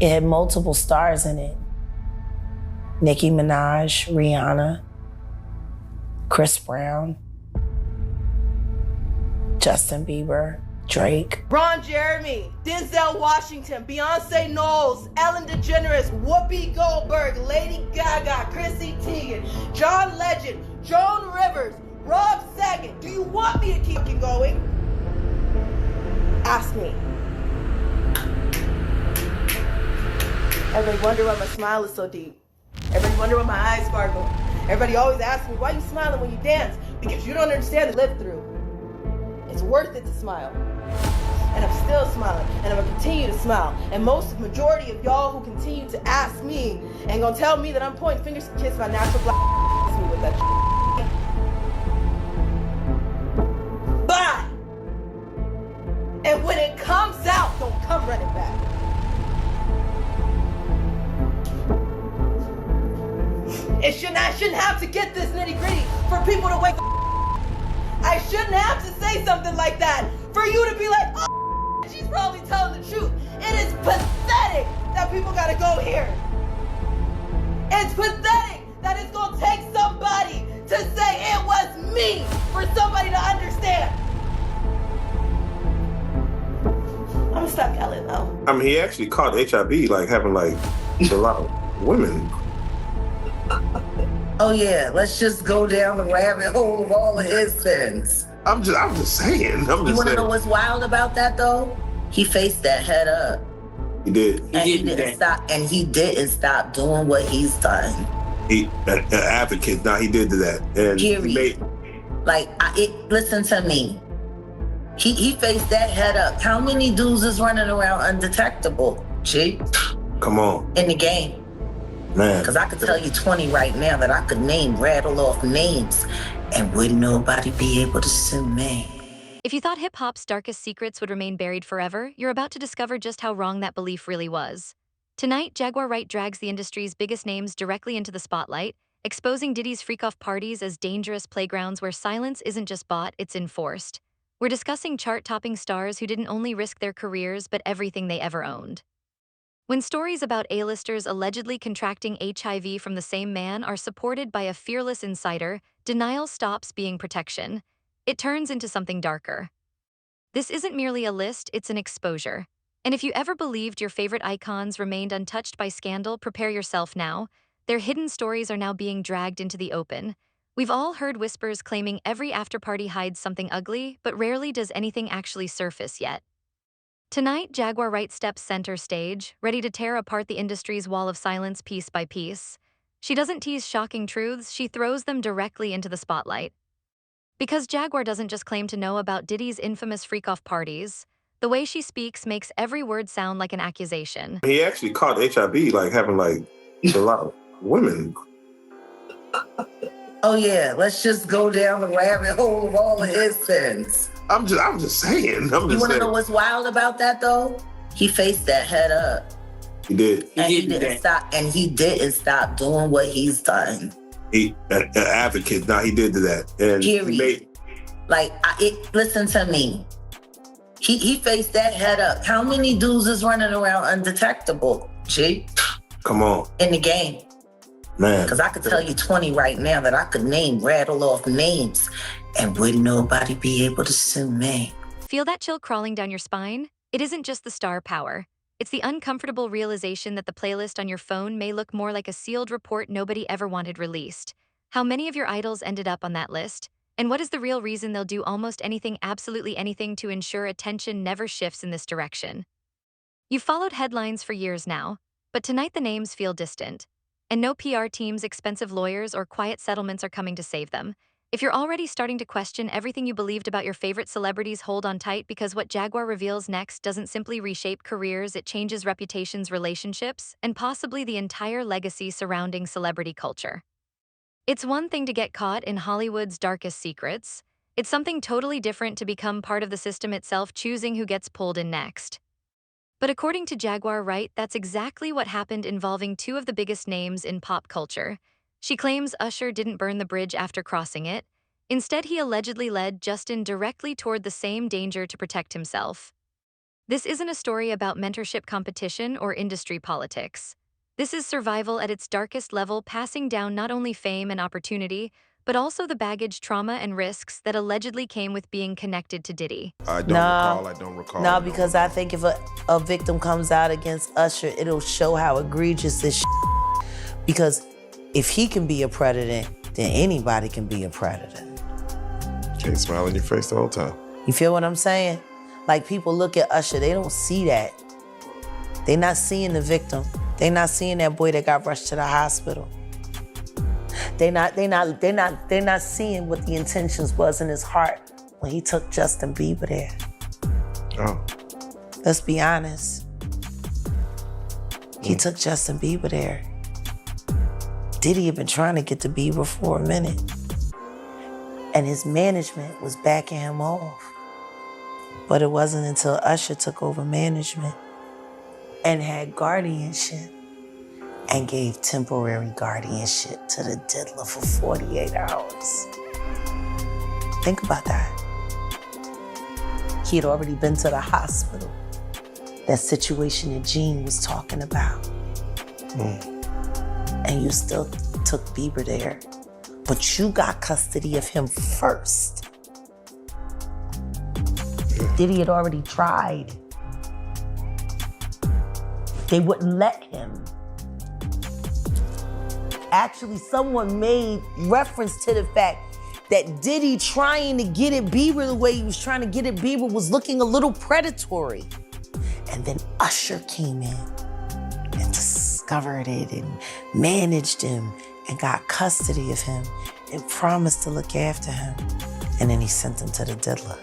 It had multiple stars in it. Nicki Minaj, Rihanna, Chris Brown, Justin Bieber, Drake. Ron Jeremy, Denzel Washington, Beyonce Knowles, Ellen DeGeneres, Whoopi Goldberg, Lady Gaga, Chrissy Teigen, John Legend, Joan Rivers, Rob Saget. Do you want me to keep going? Ask me. Everybody wonder why my smile is so deep. Everybody wonder why my eyes sparkle. Everybody always asks me, why are you smiling when you dance? Because you don't understand the live through. It's worth it to smile. And I'm still smiling, and I'm gonna continue to smile. And majority of y'all who continue to ask me and gonna tell me that I'm pointing fingers to kiss my natural black me with that Bye! And when it comes out, don't come running back. I shouldn't have to get this nitty gritty for people to wake up. I shouldn't have to say something like that for you to be like, oh, she's probably telling the truth. It is pathetic that people gotta go here. It's pathetic that it's gonna take somebody to say it was me for somebody to understand. I'm gonna stop yelling though. I mean, he actually caught HIV, like having like a lot of women. Oh yeah, let's just go down the rabbit hole of all of his sins. I'm just saying. You want to know what's wild about that though? He faced that head up. He did. And he didn't stop. And he didn't stop doing what he's done. He an advocate. Now he did that. And period. Listen to me. He faced that head up. How many dudes is running around undetectable? G. Come on. In the game. Man. Because I could tell you 20 right now that I could rattle off names, and wouldn't nobody be able to sue me. If you thought hip-hop's darkest secrets would remain buried forever, you're about to discover just how wrong that belief really was. Tonight, Jaguar Wright drags the industry's biggest names directly into the spotlight, exposing Diddy's freak-off parties as dangerous playgrounds where silence isn't just bought, it's enforced. We're discussing chart-topping stars who didn't only risk their careers, but everything they ever owned. When stories about A-listers allegedly contracting HIV from the same man are supported by a fearless insider, denial stops being protection. It turns into something darker. This isn't merely a list, it's an exposure. And if you ever believed your favorite icons remained untouched by scandal, prepare yourself now. Their hidden stories are now being dragged into the open. We've all heard whispers claiming every afterparty hides something ugly, but rarely does anything actually surface yet. Tonight, Jaguar Wright steps center stage, ready to tear apart the industry's wall of silence piece by piece. She doesn't tease shocking truths, she throws them directly into the spotlight. Because Jaguar doesn't just claim to know about Diddy's infamous freak-off parties, the way she speaks makes every word sound like an accusation. He actually caught HIV, like having like a lot of women. Oh yeah, let's just go down the rabbit hole of all of his sins. I'm just saying. You want to know what's wild about that though? He faced that head up. He did. And he didn't stop. And he didn't stop doing what he's done. He an advocate. Now he did that. And period. Listen to me. He faced that head up. How many dudes is running around undetectable? G. Come on. In the game. Man. Because I could tell you 20 right now that I could rattle off names, and wouldn't nobody be able to sue me. Feel that chill crawling down your spine? It isn't just the star power. It's the uncomfortable realization that the playlist on your phone may look more like a sealed report nobody ever wanted released. How many of your idols ended up on that list? And what is the real reason they'll do almost anything, absolutely anything, to ensure attention never shifts in this direction? You've followed headlines for years now, but tonight the names feel distant. And no PR teams, expensive lawyers, or quiet settlements are coming to save them. If you're already starting to question everything you believed about your favorite celebrities, hold on tight, because what Jaguar reveals next doesn't simply reshape careers, it changes reputations, relationships, and possibly the entire legacy surrounding celebrity culture. It's one thing to get caught in Hollywood's darkest secrets. It's something totally different to become part of the system itself, choosing who gets pulled in next. But according to Jaguar Wright, that's exactly what happened involving two of the biggest names in pop culture. She claims Usher didn't burn the bridge after crossing it. Instead, he allegedly led Justin directly toward the same danger to protect himself. This isn't a story about mentorship competition or industry politics. This is survival at its darkest level, passing down not only fame and opportunity, but also the baggage, trauma, and risks that allegedly came with being connected to Diddy. I don't No. recall. I don't recall. No, because I think if a victim comes out against Usher, it'll show how egregious this because if he can be a predator, then anybody can be a predator. Can't smile in your face the whole time. You feel what I'm saying? Like, people look at Usher, they don't see that. They not seeing the victim. They not seeing that boy that got rushed to the hospital. They not seeing what the intentions was in his heart when he took Justin Bieber there. Oh. Let's be honest. He took Justin Bieber there. Diddy had been trying to get to Bieber for a minute. And his management was backing him off. But it wasn't until Usher took over management and had guardianship and gave temporary guardianship to the diddler for 48 hours. Think about that. He had already been to the hospital. That situation that Gene was talking about. And you still took Bieber there, but you got custody of him first. Diddy had already tried. They wouldn't let him. Actually, someone made reference to the fact that Diddy trying to get at Bieber the way he was trying to get at Bieber was looking a little predatory. And then Usher came in and discovered it and managed him and got custody of him and promised to look after him. And then he sent him to the diddler.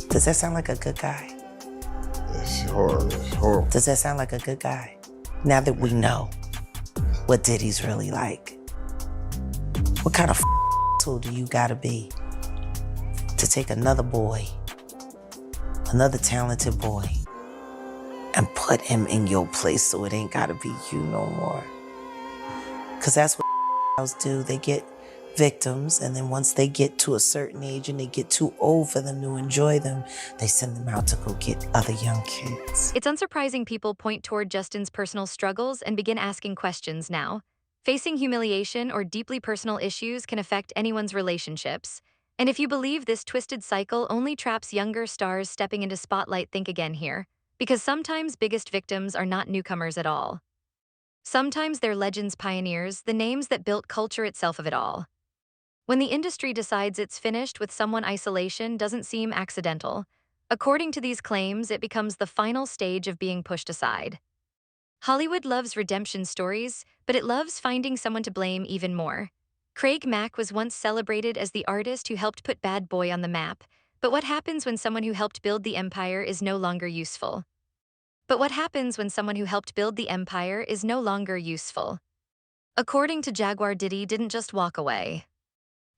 Does that sound like a good guy? It's horrible. It's horrible. Does that sound like a good guy? Now that we know what Diddy's really like, what kind of tool do you gotta be to take another boy, another talented boy, and put him in your place so it ain't gotta be you no more? Because that's what do. They get victims, and then once they get to a certain age and they get too old for them to enjoy them, they send them out to go get other young kids. It's unsurprising people point toward Justin's personal struggles and begin asking questions now. Facing humiliation or deeply personal issues can affect anyone's relationships. And if you believe this twisted cycle only traps younger stars stepping into spotlight, think again here. Because sometimes biggest victims are not newcomers at all. Sometimes they're legends, pioneers, the names that built culture itself of it all. When the industry decides it's finished with someone, isolation doesn't seem accidental. According to these claims, it becomes the final stage of being pushed aside. Hollywood loves redemption stories, but it loves finding someone to blame even more. Craig Mack was once celebrated as the artist who helped put Bad Boy on the map, but what happens when someone who helped build the empire is no longer useful? According to Jaguar, Diddy didn't just walk away.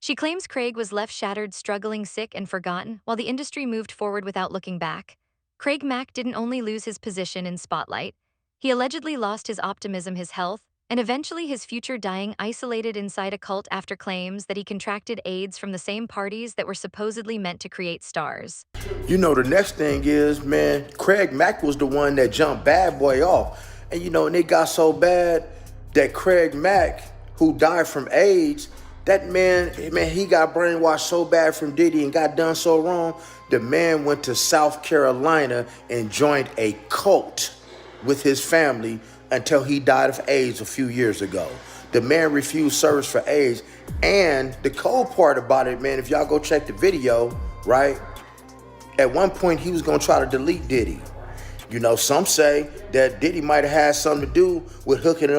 She claims Craig was left shattered, struggling, sick, and forgotten, while the industry moved forward without looking back. Craig Mack didn't only lose his position in spotlight, he allegedly lost his optimism, his health, and eventually his future, dying isolated inside a cult after claims that he contracted AIDS from the same parties that were supposedly meant to create stars. You know, the next thing is, man, Craig Mack was the one that jumped Bad Boy off. And and it got so bad that Craig Mack, who died from AIDS, that man, he got brainwashed so bad from Diddy and got done so wrong, the man went to South Carolina and joined a cult with his family until he died of AIDS a few years ago. The man refused service for AIDS. And the cold part about it, man, if y'all go check the video, right? At one point, he was gonna try to delete Diddy. Some say that Diddy might have had something to do with hooking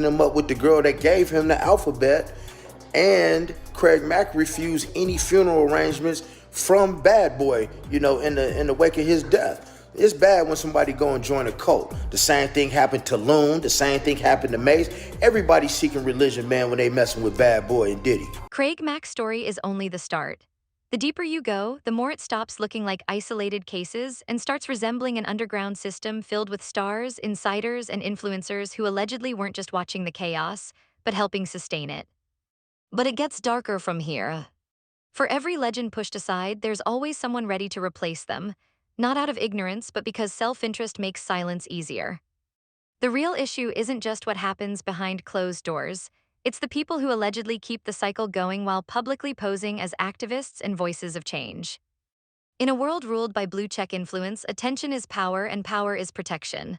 him up with the girl that gave him the alphabet. And Craig Mack refused any funeral arrangements from Bad Boy, in the wake of his death. It's bad when somebody go and join a cult. The same thing happened to Loon. The same thing happened to Mace. Everybody's seeking religion, man, when they messing with Bad Boy and Diddy. Craig Mack's story is only the start. The deeper you go, the more it stops looking like isolated cases and starts resembling an underground system filled with stars, insiders, and influencers who allegedly weren't just watching the chaos, but helping sustain it. But it gets darker from here. For every legend pushed aside, there's always someone ready to replace them. not out of ignorance, but because self-interest makes silence easier. The real issue isn't just what happens behind closed doors. It's the people who allegedly keep the cycle going while publicly posing as activists and voices of change. In a world ruled by blue-check influence, attention is power and power is protection.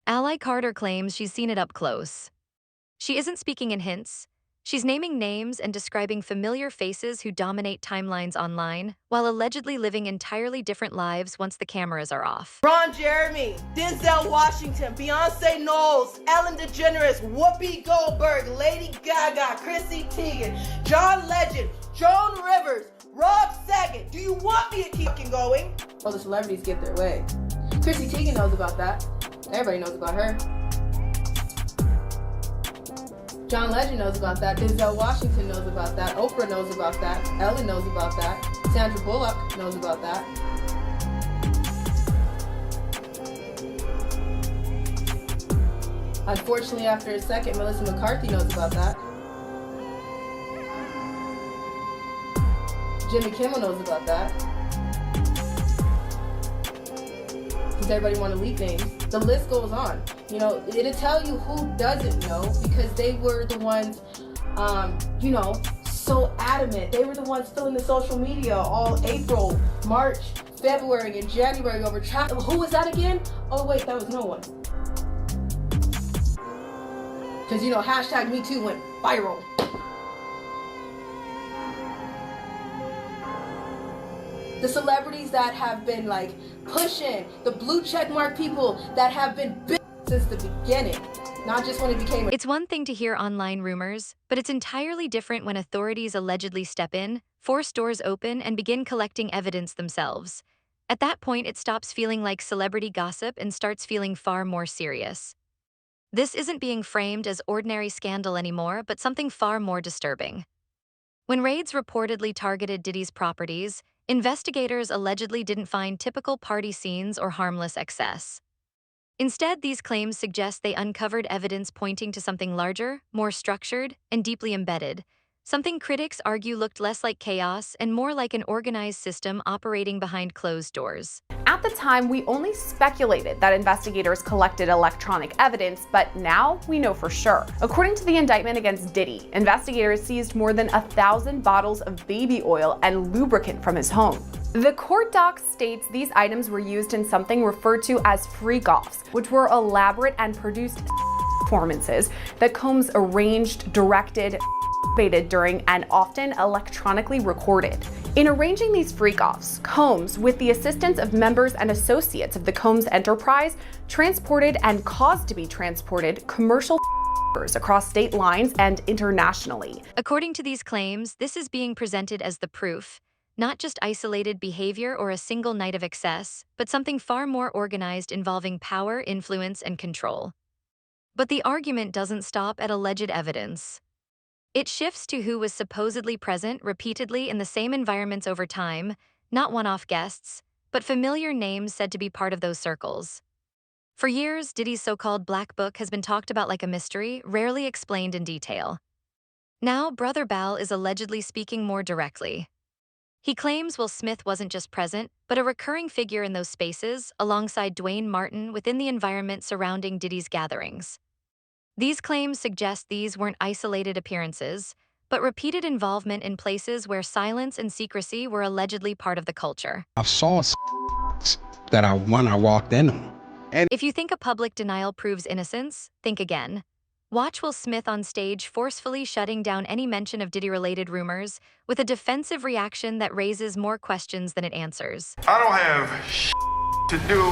Ally Carter claims she's seen it up close. She isn't speaking in hints. She's naming names and describing familiar faces who dominate timelines online, while allegedly living entirely different lives once the cameras are off. Ron Jeremy, Denzel Washington, Beyonce Knowles, Ellen DeGeneres, Whoopi Goldberg, Lady Gaga, Chrissy Teigen, John Legend, Joan Rivers, Rob Saget. Do you want me to keep going? Oh, the celebrities get their way. Chrissy Teigen knows about that. Everybody knows about her. John Legend knows about that. Denzel Washington knows about that. Oprah knows about that. Ellen knows about that. Sandra Bullock knows about that. Unfortunately, after a second, Melissa McCarthy knows about that. Jimmy Kimmel knows about that. Does everybody want to leak names? The list goes on. You know, it'll tell you who doesn't know because they were the ones, so adamant. They were the ones filling the social media all April, March, February, and January over traffic. Who was that again? Oh wait, that was no one. Because, hashtag Me Too went viral. The celebrities that have been pushing, the blue check mark people that have been since the beginning, not just when it became. It's one thing to hear online rumors, but it's entirely different when authorities allegedly step in, force doors open, and begin collecting evidence themselves. At that point, it stops feeling like celebrity gossip and starts feeling far more serious. This isn't being framed as ordinary scandal anymore, but something far more disturbing. When raids reportedly targeted Diddy's properties, investigators allegedly didn't find typical party scenes or harmless excess. Instead, these claims suggest they uncovered evidence pointing to something larger, more structured, and deeply embedded, something critics argue looked less like chaos and more like an organized system operating behind closed doors. At the time, we only speculated that investigators collected electronic evidence, but now we know for sure. According to the indictment against Diddy, investigators seized more than 1,000 bottles of baby oil and lubricant from his home. The court doc states these items were used in something referred to as freak-offs, which were elaborate and produced performances that Combs arranged, directed, during, and often electronically recorded. In arranging these freak-offs, Combs, with the assistance of members and associates of the Combs enterprise, transported and caused to be transported commercial across state lines and internationally. According to these claims, this is being presented as the proof, not just isolated behavior or a single night of excess, but something far more organized involving power, influence, and control. But the argument doesn't stop at alleged evidence. It shifts to who was supposedly present repeatedly in the same environments over time, not one-off guests, but familiar names said to be part of those circles. For years, Diddy's so-called Black Book has been talked about like a mystery, rarely explained in detail. Now, Brother Bal is allegedly speaking more directly. He claims Will Smith wasn't just present, but a recurring figure in those spaces, alongside Dwayne Martin within the environment surrounding Diddy's gatherings. These claims suggest these weren't isolated appearances, but repeated involvement in places where silence and secrecy were allegedly part of the culture. I saw that when I walked in them. If you think a public denial proves innocence, think again. Watch Will Smith on stage forcefully shutting down any mention of Diddy-related rumors with a defensive reaction that raises more questions than it answers. I don't have to do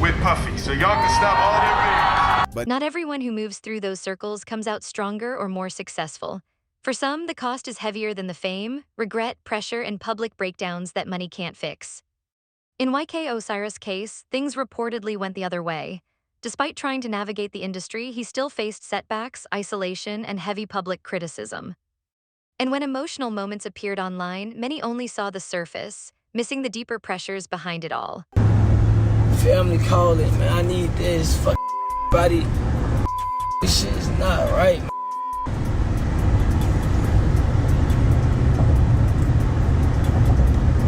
with Puffy, so y'all can stop all their videos. But not everyone who moves through those circles comes out stronger or more successful. For some, the cost is heavier than the fame, regret, pressure, and public breakdowns that money can't fix. In YK Osiris' case, things reportedly went the other way. Despite trying to navigate the industry, he still faced setbacks, isolation, and heavy public criticism. And when emotional moments appeared online, many only saw the surface, missing the deeper pressures behind it all. Family calling, man, I need this, fuck buddy. This shit is not right, man.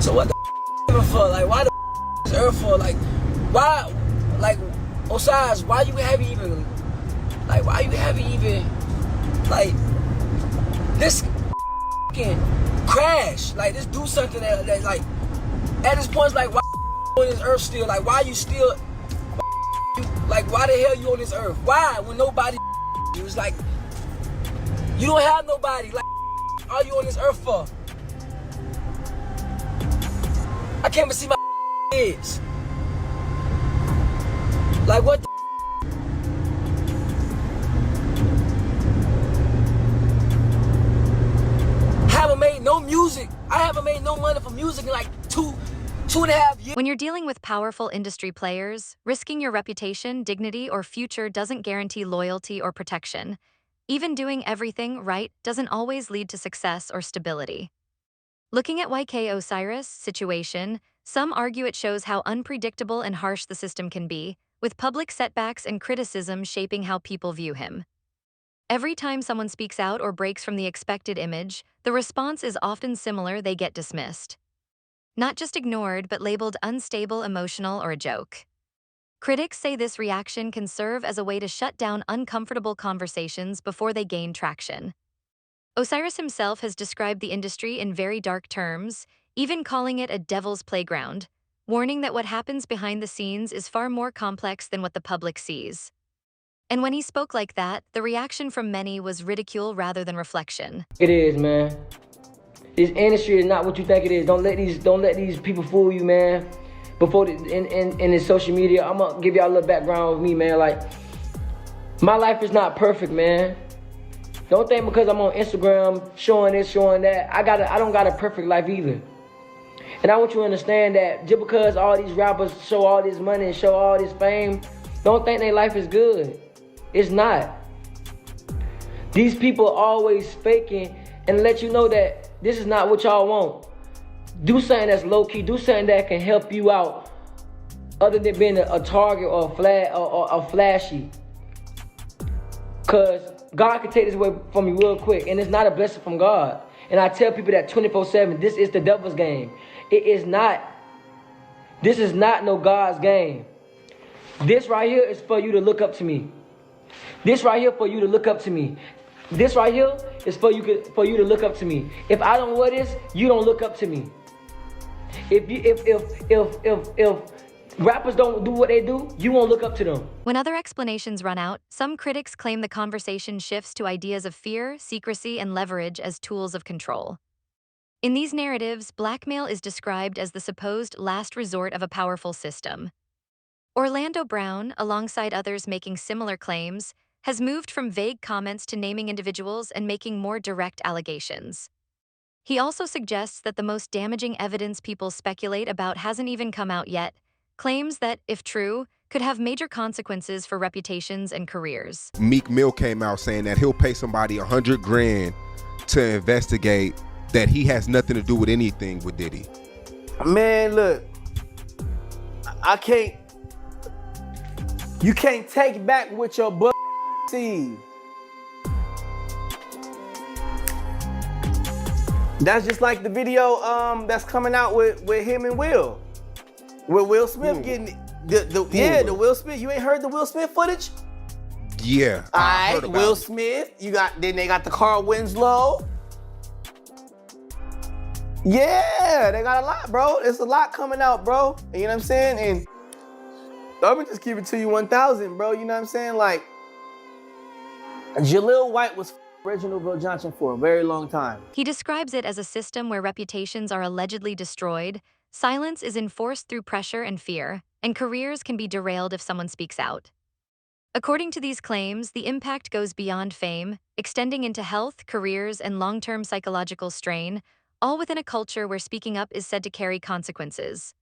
So what the for? Like, why the this earth for? Like, why? Like, Osiris, why you haven't even? Like, why you haven't even? Like, this crash. Like, let's do something that like, at this point, it's like, why on this earth still? Like, why you still? Like, why the hell you on this earth? Why? When nobody you? It's like, you don't have nobody. Like, all you on this earth for? I can't even see my kids. Like, what the haven't made no music. I haven't made no money for music in like two and a half years. When you're dealing with powerful industry players, risking your reputation, dignity, or future doesn't guarantee loyalty or protection. Even doing everything right doesn't always lead to success or stability. Looking at YK Osiris' situation, some argue it shows how unpredictable and harsh the system can be, with public setbacks and criticism shaping how people view him. Every time someone speaks out or breaks from the expected image, the response is often similar: they get dismissed. Not just ignored, but labeled unstable, emotional, or a joke. Critics say this reaction can serve as a way to shut down uncomfortable conversations before they gain traction. Osiris himself has described the industry in very dark terms, even calling it a devil's playground, warning that what happens behind the scenes is far more complex than what the public sees. And when he spoke like that, the reaction from many was ridicule rather than reflection. It is, man. This industry is not what you think it is. Don't let these people fool you, man. Before in this social media, I'm gonna give y'all a little background of me, man. Like, my life is not perfect, man. Don't think because I'm on Instagram showing this, showing that, I don't got a perfect life either. And I want you to understand that just because all these rappers show all this money and show all this fame, don't think their life is good. It's not. These people are always faking and let you know that this is not what y'all want. Do something that's low-key. Do something that can help you out other than being a target or a flashy. Because God can take this away from you real quick, and it's not a blessing from God. And I tell people that 24/7, this is the devil's game. It is not. This is not no God's game. This right here is for you to look up to me. This right here for you to look up to me. This right here is for you to look up to me. If I don't wear this, you don't look up to me. If rappers don't do what they do, you won't look up to them. When other explanations run out, some critics claim the conversation shifts to ideas of fear, secrecy, and leverage as tools of control. In these narratives, blackmail is described as the supposed last resort of a powerful system. Orlando Brown, alongside others making similar claims, has moved from vague comments to naming individuals and making more direct allegations. He also suggests that the most damaging evidence people speculate about hasn't even come out yet, claims that, if true, could have major consequences for reputations and careers. Meek Mill came out saying that he'll pay somebody $100 grand to investigate that he has nothing to do with anything with Diddy. Man, look, I can't. You can't take back what your butt sees. That's just like the video that's coming out with him and Will. With Will Smith getting the Will Smith. You ain't heard the Will Smith footage? Yeah. Alright, Will Smith. Then they got the Carl Winslow. Yeah, they got a lot, bro. It's a lot coming out, bro. You know what I'm saying? And I'm gonna just keep it to you 1,000, bro. You know what I'm saying? Like, Jaleel White was Reginald Bill Johnson for a very long time. He describes it as a system where reputations are allegedly destroyed, silence is enforced through pressure and fear, and careers can be derailed if someone speaks out. According to these claims, the impact goes beyond fame, extending into health, careers, and long-term psychological strain, all within a culture where speaking up is said to carry consequences.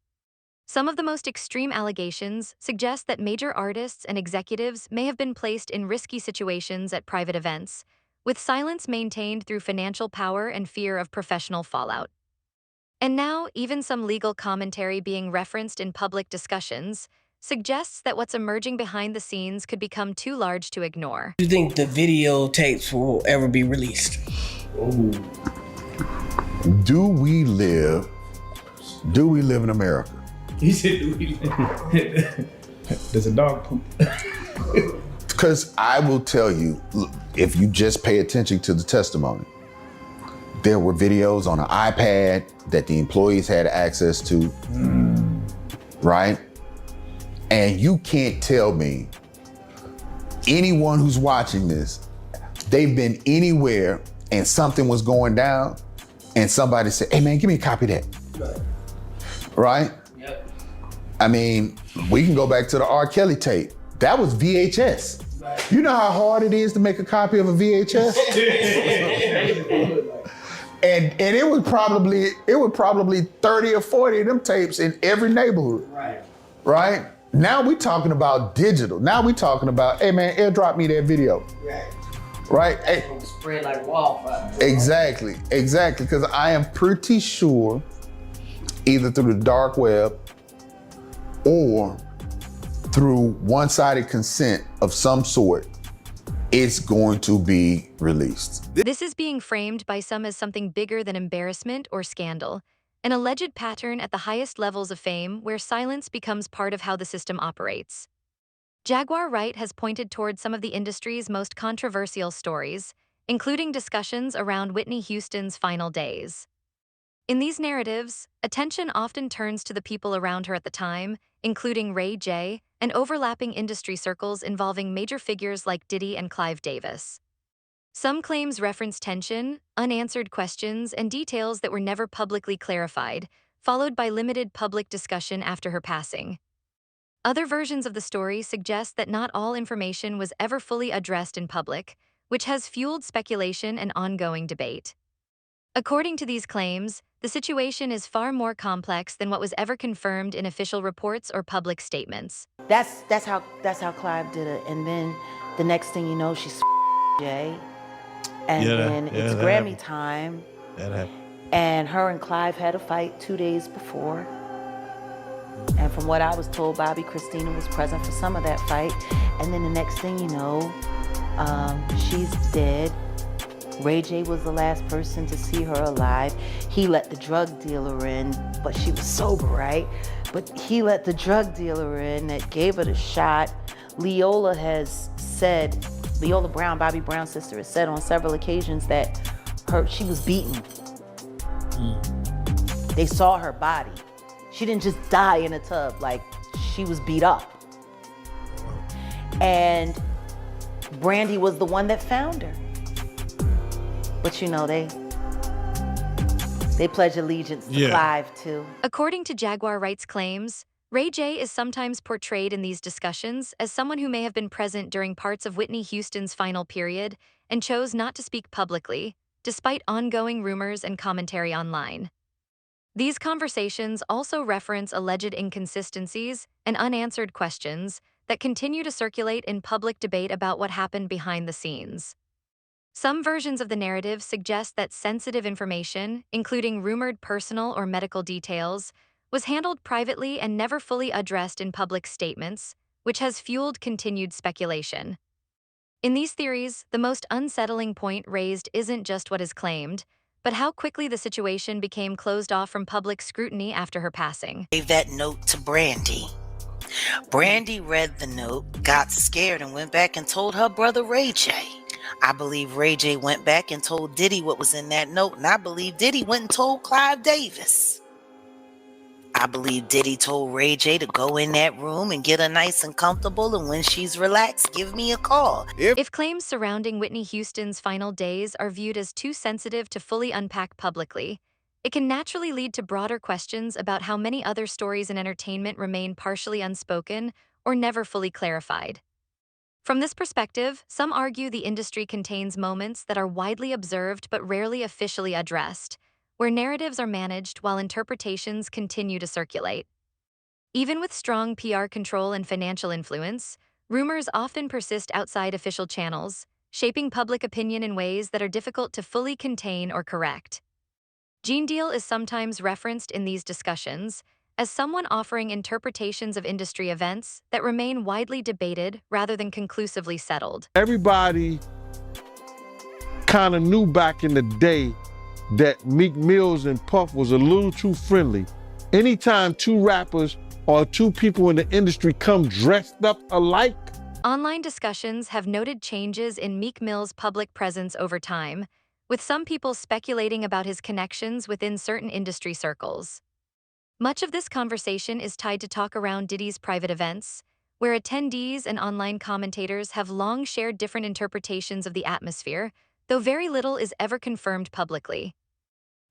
Some of the most extreme allegations suggest that major artists and executives may have been placed in risky situations at private events, with silence maintained through financial power and fear of professional fallout. And now, even some legal commentary being referenced in public discussions suggests that what's emerging behind the scenes could become too large to ignore. Do you think the videotapes will ever be released? Ooh. Do we live in America? He said, there's a dog poop. Because I will tell you, if you just pay attention to the testimony, there were videos on an iPad that the employees had access to, right? And you can't tell me, anyone who's watching this, they've been anywhere and something was going down and somebody said, hey man, give me a copy of that. Right? Yep. I mean, we can go back to the R. Kelly tape. That was VHS. Right. You know how hard it is to make a copy of a VHS? and it was probably 30 or 40 of them tapes in every neighborhood. Right. Right? Now we talking about digital. Now we talking about, hey man, airdrop me that video. Right. Right? Hey, spread like wildfire. Exactly. Because I am pretty sure either through the dark web or through one-sided consent of some sort, it's going to be released. This is being framed by some as something bigger than embarrassment or scandal, an alleged pattern at the highest levels of fame where silence becomes part of how the system operates. Jaguar Wright has pointed toward some of the industry's most controversial stories, including discussions around Whitney Houston's final days. In these narratives, attention often turns to the people around her at the time, including Ray J, and overlapping industry circles involving major figures like Diddy and Clive Davis. Some claims reference tension, unanswered questions, and details that were never publicly clarified, followed by limited public discussion after her passing. Other versions of the story suggest that not all information was ever fully addressed in public, which has fueled speculation and ongoing debate. According to these claims, the situation is far more complex than what was ever confirmed in official reports or public statements. That's how Clive did it. And then the next thing you know, she's Jay. And then it's Grammy time. That happened. And her and Clive had a fight 2 days before. And from what I was told, Bobby Christina was present for some of that fight. And then the next thing you know, she's dead. Ray J was the last person to see her alive. He let the drug dealer in, but she was sober, right? But he let the drug dealer in that gave her the shot. Leola has said, Leola Brown, Bobby Brown's sister, has said on several occasions that she was beaten. They saw her body. She didn't just die in a tub, like she was beat up. And Brandy was the one that found her. But you know, they pledge allegiance to Clive too. According to Jaguar Wright's claims, Ray J is sometimes portrayed in these discussions as someone who may have been present during parts of Whitney Houston's final period and chose not to speak publicly, despite ongoing rumors and commentary online. These conversations also reference alleged inconsistencies and unanswered questions that continue to circulate in public debate about what happened behind the scenes. Some versions of the narrative suggest that sensitive information, including rumored personal or medical details, was handled privately and never fully addressed in public statements, which has fueled continued speculation. In these theories, the most unsettling point raised isn't just what is claimed, but how quickly the situation became closed off from public scrutiny after her passing. Gave that note to Brandy. Brandy read the note, got scared, and went back and told her brother Ray J. I believe Ray J went back and told Diddy what was in that note, and I believe Diddy went and told Clive Davis. I believe Diddy told Ray J to go in that room and get her nice and comfortable, and when she's relaxed, give me a call. If claims surrounding Whitney Houston's final days are viewed as too sensitive to fully unpack publicly, it can naturally lead to broader questions about how many other stories in entertainment remain partially unspoken or never fully clarified. From this perspective, some argue the industry contains moments that are widely observed but rarely officially addressed, where narratives are managed while interpretations continue to circulate. Even with strong PR control and financial influence, rumors often persist outside official channels, shaping public opinion in ways that are difficult to fully contain or correct. Gene Deal is sometimes referenced in these discussions as someone offering interpretations of industry events that remain widely debated rather than conclusively settled. Everybody kind of knew back in the day that Meek Mills and Puff was a little too friendly. Anytime two rappers or two people in the industry come dressed up alike? Online discussions have noted changes in Meek Mill's public presence over time, with some people speculating about his connections within certain industry circles. Much of this conversation is tied to talk around Diddy's private events, where attendees and online commentators have long shared different interpretations of the atmosphere, though very little is ever confirmed publicly.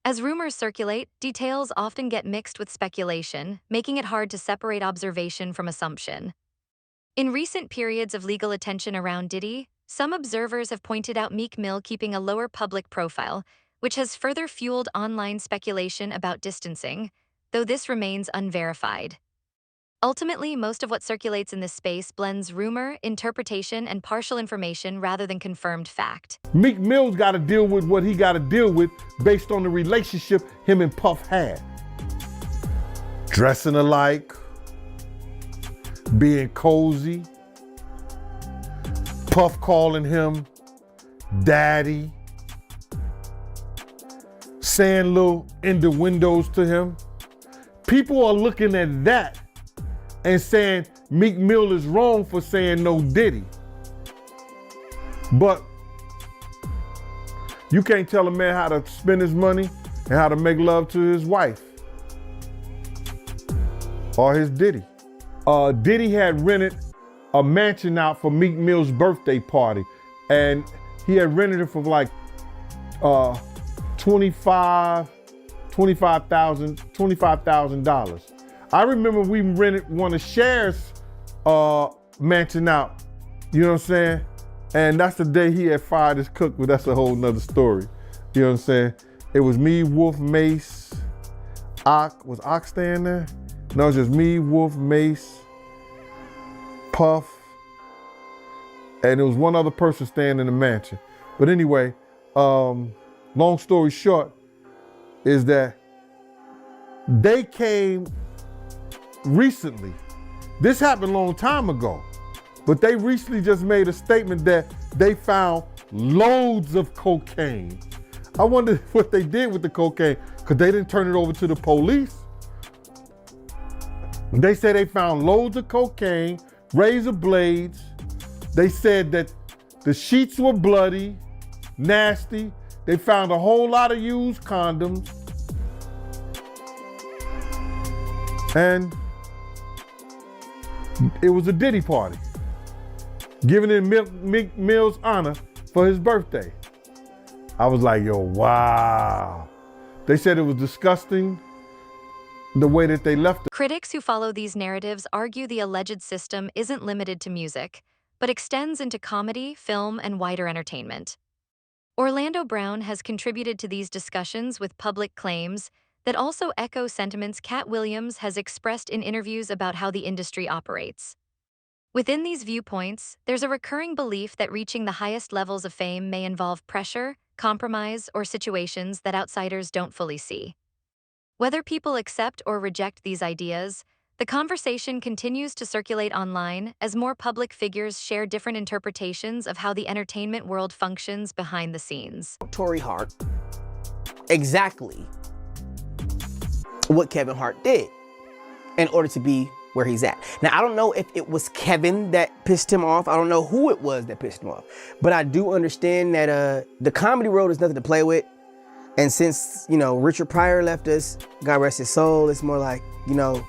As rumors circulate, details often get mixed with speculation, making it hard to separate observation from assumption. In recent periods of legal attention around Diddy, some observers have pointed out Meek Mill keeping a lower public profile, which has further fueled online speculation about distancing, though this remains unverified. Ultimately, most of what circulates in this space blends rumor, interpretation, and partial information rather than confirmed fact. Meek Mill's got to deal with what he got to deal with based on the relationship him and Puff had. Dressing alike, being cozy, Puff calling him daddy, saying little innuendos to him. People are looking at that and saying Meek Mill is wrong for saying no Diddy. But you can't tell a man how to spend his money and how to make love to his wife or his Diddy. Diddy had rented a mansion out for Meek Mill's birthday party, and he had rented it for like $25,000. I remember we rented one of Cher's mansion out, you know what I'm saying? And that's the day he had fired his cook, but that's a whole nother story. You know what I'm saying? It was me, Wolf, Mace, Ock. Was Ock staying there? No, it was just me, Wolf, Mace, Puff, and there was one other person staying in the mansion. But anyway, long story short is that they came recently. This happened a long time ago, but they recently just made a statement that they found loads of cocaine. I wonder what they did with the cocaine, because they didn't turn it over to the police. They said they found loads of cocaine, razor blades. They said that the sheets were bloody, nasty. They found a whole lot of used condoms. And it was a Diddy party, giving in Meek Mill's honor for his birthday. I was like, yo, wow. They said it was disgusting the way that they left it. Critics who follow these narratives argue the alleged system isn't limited to music, but extends into comedy, film, and wider entertainment. Orlando Brown has contributed to these discussions with public claims that also echo sentiments Cat Williams has expressed in interviews about how the industry operates. Within these viewpoints, there's a recurring belief that reaching the highest levels of fame may involve pressure, compromise, or situations that outsiders don't fully see. Whether people accept or reject these ideas, the conversation continues to circulate online as more public figures share different interpretations of how the entertainment world functions behind the scenes. Tory Hart exactly what Kevin Hart did in order to be where he's at. Now, I don't know if it was Kevin that pissed him off. I don't know who it was that pissed him off. But I do understand that the comedy world is nothing to play with. And since, you know, Richard Pryor left us, God rest his soul, it's more like, you know,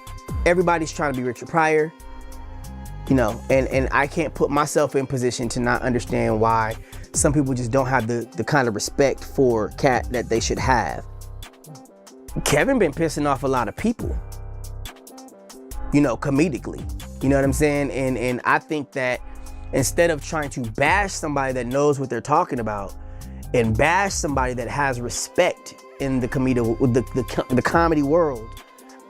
everybody's trying to be Richard Pryor, you know, and I can't put myself in position to not understand why some people just don't have the kind of respect for Cat that they should have. Kevin been pissing off a lot of people, you know, comedically, you know what I'm saying? And I think that instead of trying to bash somebody that knows what they're talking about and bash somebody that has respect in the comedy world,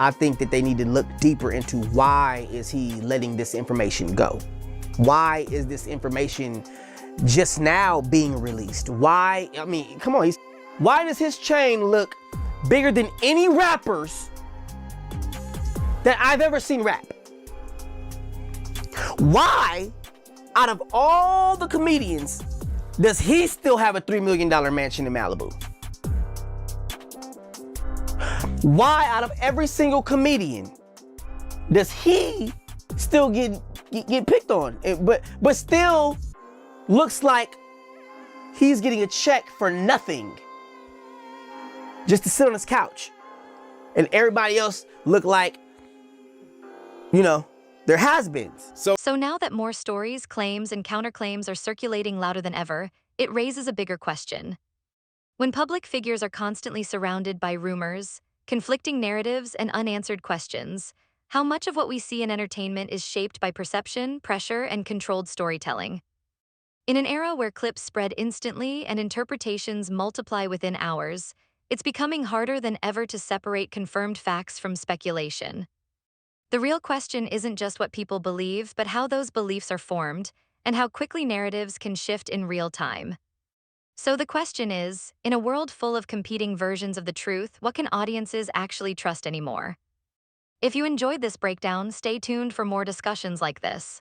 I think that they need to look deeper into why is he letting this information go? Why is this information just now being released? Why, I mean, come on, why does his chain look bigger than any rappers that I've ever seen rap? Why, out of all the comedians, does he still have a $3 million mansion in Malibu? Why, out of every single comedian, does he still get picked on? But still looks like he's getting a check for nothing, just to sit on his couch, and everybody else look like, you know, they're has-beens. So now that more stories, claims, and counterclaims are circulating louder than ever, it raises a bigger question. When public figures are constantly surrounded by rumors, conflicting narratives, and unanswered questions, how much of what we see in entertainment is shaped by perception, pressure, and controlled storytelling? In an era where clips spread instantly and interpretations multiply within hours, it's becoming harder than ever to separate confirmed facts from speculation. The real question isn't just what people believe, but how those beliefs are formed, and how quickly narratives can shift in real time. So the question is, in a world full of competing versions of the truth, what can audiences actually trust anymore? If you enjoyed this breakdown, stay tuned for more discussions like this.